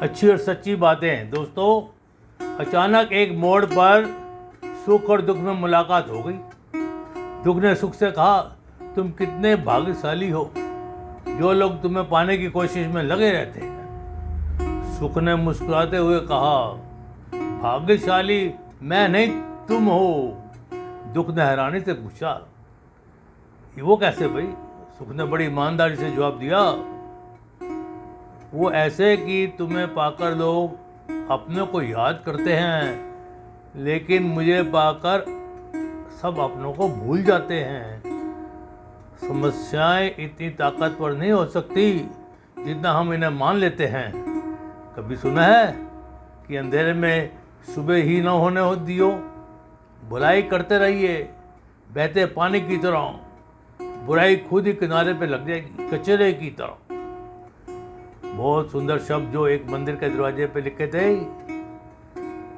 अच्छी और सच्ची बातें हैं दोस्तों। अचानक एक मोड़ पर सुख और दुख में मुलाकात हो गई। दुख ने सुख से कहा, तुम कितने भाग्यशाली हो, जो लोग तुम्हें पाने की कोशिश में लगे रहते हैं। सुख ने मुस्कुराते हुए कहा, भाग्यशाली मैं नहीं तुम हो। दुख ने हैरानी से पूछा, ये वो कैसे भाई? सुख ने बड़ी ईमानदारी से जवाब दिया, वो ऐसे कि तुम्हें पाकर लोग अपनों को याद करते हैं, लेकिन मुझे पाकर सब अपनों को भूल जाते हैं। समस्याएं इतनी ताकतवर नहीं हो सकती जितना हम इन्हें मान लेते हैं। कभी सुना है कि अंधेरे में सुबह ही न होने हो दियो? बुराई करते रहिए बहते पानी की तरह, बुराई खुद ही किनारे पे लग जाएगी कचरे की तरह। बहुत सुंदर शब्द जो एक मंदिर के दरवाजे पे लिखे थे,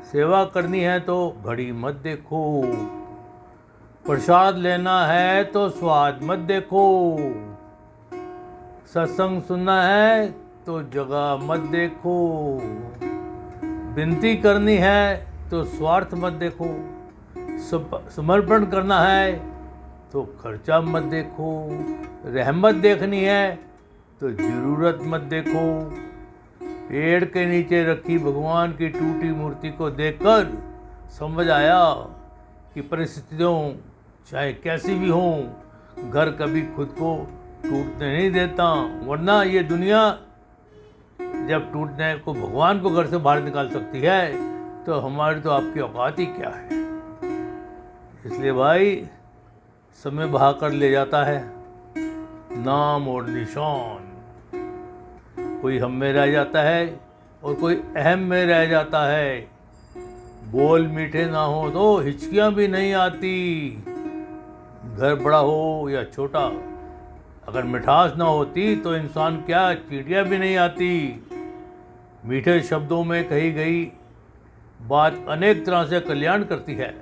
सेवा करनी है तो घड़ी मत देखो, प्रसाद लेना है तो स्वाद मत देखो, सत्संग सुनना है तो जगह मत देखो, विनती करनी है तो स्वार्थ मत देखो, समर्पण करना है तो खर्चा मत देखो, रहमत देखनी है तो जरूरत मत देखो। पेड़ के नीचे रखी भगवान की टूटी मूर्ति को देखकर समझ आया कि परिस्थितियों चाहे कैसी भी हों, घर कभी खुद को टूटने नहीं देता, वरना ये दुनिया जब टूटने को भगवान को घर से बाहर निकाल सकती है तो हमारी तो आपकी औकात ही क्या है। इसलिए भाई, समय बहा कर ले जाता है नाम और निशान। कोई हम में रह जाता है और कोई अहम में रह जाता है। बोल मीठे ना हो तो हिचकियां भी नहीं आती। घर बड़ा हो या छोटा, अगर मिठास ना होती तो इंसान क्या चींटियां भी नहीं आती। मीठे शब्दों में कही गई बात अनेक तरह से कल्याण करती है,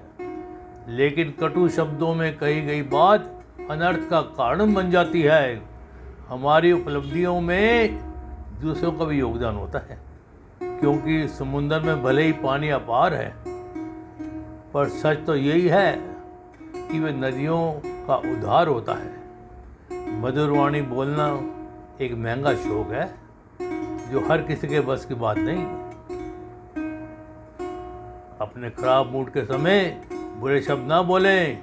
लेकिन कटु शब्दों में कही गई बात अनर्थ का कारण बन जाती है। हमारी उपलब्धियों में दूसरों का भी योगदान होता है, क्योंकि समुद्र में भले ही पानी अपार है, पर सच तो यही है कि वे नदियों का उद्धार होता है। मधुर वाणी बोलना एक महंगा शौक है जो हर किसी के बस की बात नहीं। अपने खराब मूड के समय बुरे शब्द ना बोलें,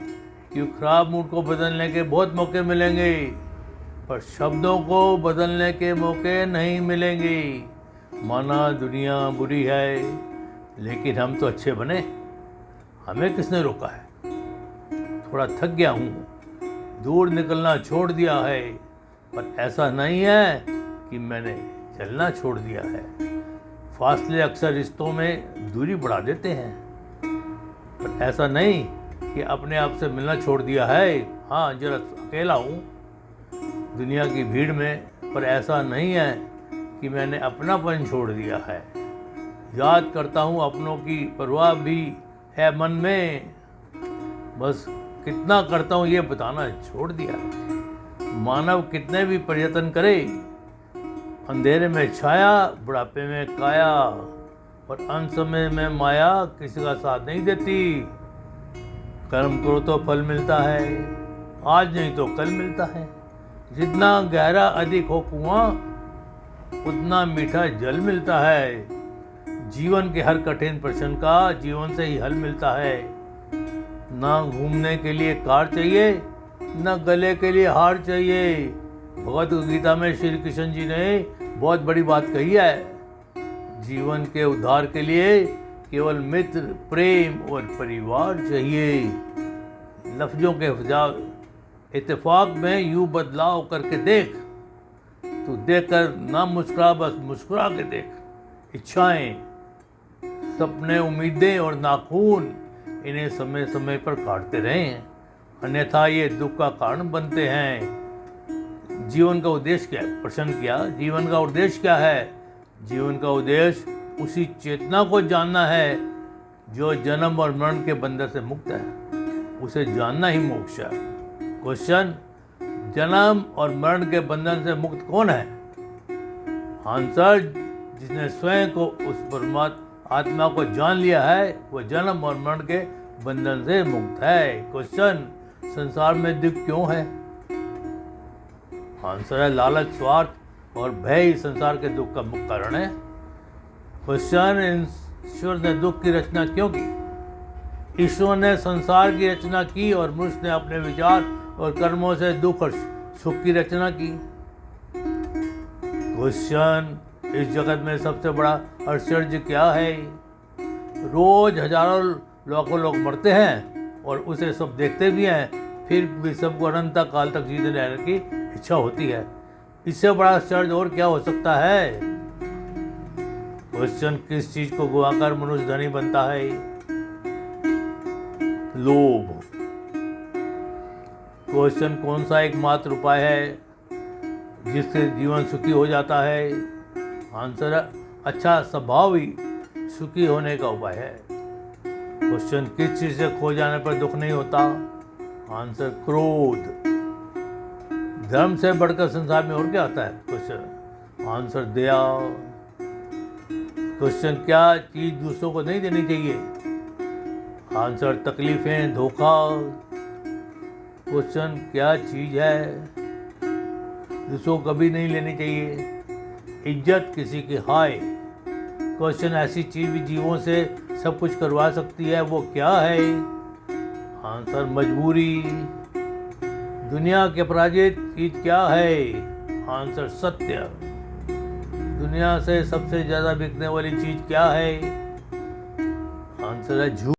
क्योंकि खराब मूड को बदलने के बहुत मौके मिलेंगे, पर शब्दों को बदलने के मौके नहीं मिलेंगे। माना दुनिया बुरी है, लेकिन हम तो अच्छे बने, हमें किसने रोका है? थोड़ा थक गया हूँ, दूर निकलना छोड़ दिया है, पर ऐसा नहीं है कि मैंने चलना छोड़ दिया है। फासले अक्सर रिश्तों में दूरी बढ़ा देते हैं, पर ऐसा नहीं कि अपने आप से मिलना छोड़ दिया है। हाँ, जरा अकेला हूँ दुनिया की भीड़ में, पर ऐसा नहीं है कि मैंने अपनापन छोड़ दिया है। याद करता हूँ अपनों की परवाह भी है मन में, बस कितना करता हूँ ये बताना छोड़ दिया है। मानव कितने भी प्रयत्न करे, अंधेरे में छाया बुढ़ापे में काया, और अंत समय में माया किसी का साथ नहीं देती। कर्म करो तो फल मिलता है, आज नहीं तो कल मिलता है। जितना गहरा अधिक हो कुआं, उतना मीठा जल मिलता है। जीवन के हर कठिन प्रश्न का जीवन से ही हल मिलता है। ना घूमने के लिए कार चाहिए, ना गले के लिए हार चाहिए। भगवद गीता में श्री कृष्ण जी ने बहुत बड़ी बात कही है। जीवन के उद्धार के लिए केवल मित्र, प्रेम और परिवार चाहिए। लफ्जों के इत्तेफाक में यूं बदलाव करके देख, तू देखकर ना मुस्कुरा, बस मुस्कुरा के देख। इच्छाएं, सपने, उम्मीदें और नाखून, इन्हें समय समय पर काटते रहें, अन्यथा ये दुख का कारण बनते हैं। जीवन का उद्देश्य क्या है? प्रश्न किया, जीवन का उद्देश्य क्या है? जीवन का उद्देश्य उसी चेतना को जानना है जो जन्म और मरण के बंधन से मुक्त है। उसे जानना ही मोक्ष है। क्वेश्चन, जन्म और मरण के बंधन से मुक्त कौन है? आंसर, जिसने स्वयं को उस परमात्मा आत्मा को जान लिया है वह जन्म और मरण के बंधन से मुक्त है। क्वेश्चन, संसार में दुख क्यों है? आंसर है लालच, स्वार्थ और भय ही संसार के दुख का मुख्य कारण है। क्वेश्चन, ईश्वर ने दुख की रचना क्यों की? ईश्वर ने संसार की रचना की और मनुष्य ने अपने विचार और कर्मों से दुख और सुख की रचना की। क्वेश्चन, इस जगत में सबसे बड़ा आश्चर्य क्या है? रोज हजारों लाखों लोग मरते हैं और उसे सब देखते भी हैं, फिर भी सबको अनंत काल तक जीते रहने की इच्छा होती है। इससे बड़ा आश्चर्य और क्या हो सकता है? क्वेश्चन, किस चीज को गवाकर मनुष्य धनी बनता है? लोभ। क्वेश्चन, कौन सा एकमात्र उपाय है जिससे जीवन सुखी हो जाता है? आंसर है अच्छा स्वभाव ही सुखी होने का उपाय है। क्वेश्चन, किस चीज से खो जाने पर दुख नहीं होता? आंसर, क्रोध। धर्म से बढ़कर संसार में और क्या आता है? क्वेश्चन, आंसर, दया। क्वेश्चन, क्या चीज दूसरों को नहीं देनी चाहिए? आंसर, तकलीफें, धोखा। क्वेश्चन, क्या चीज है दूसरों को कभी नहीं लेनी चाहिए? इज्जत, किसी की हाय। क्वेश्चन, ऐसी चीज भी जीवों से सब कुछ करवा सकती है, वो क्या है? आंसर, मजबूरी। दुनिया के पराजित चीज क्या है? आंसर, सत्य। दुनिया से सबसे ज्यादा बिकने वाली चीज क्या है? आंसर है झूठ।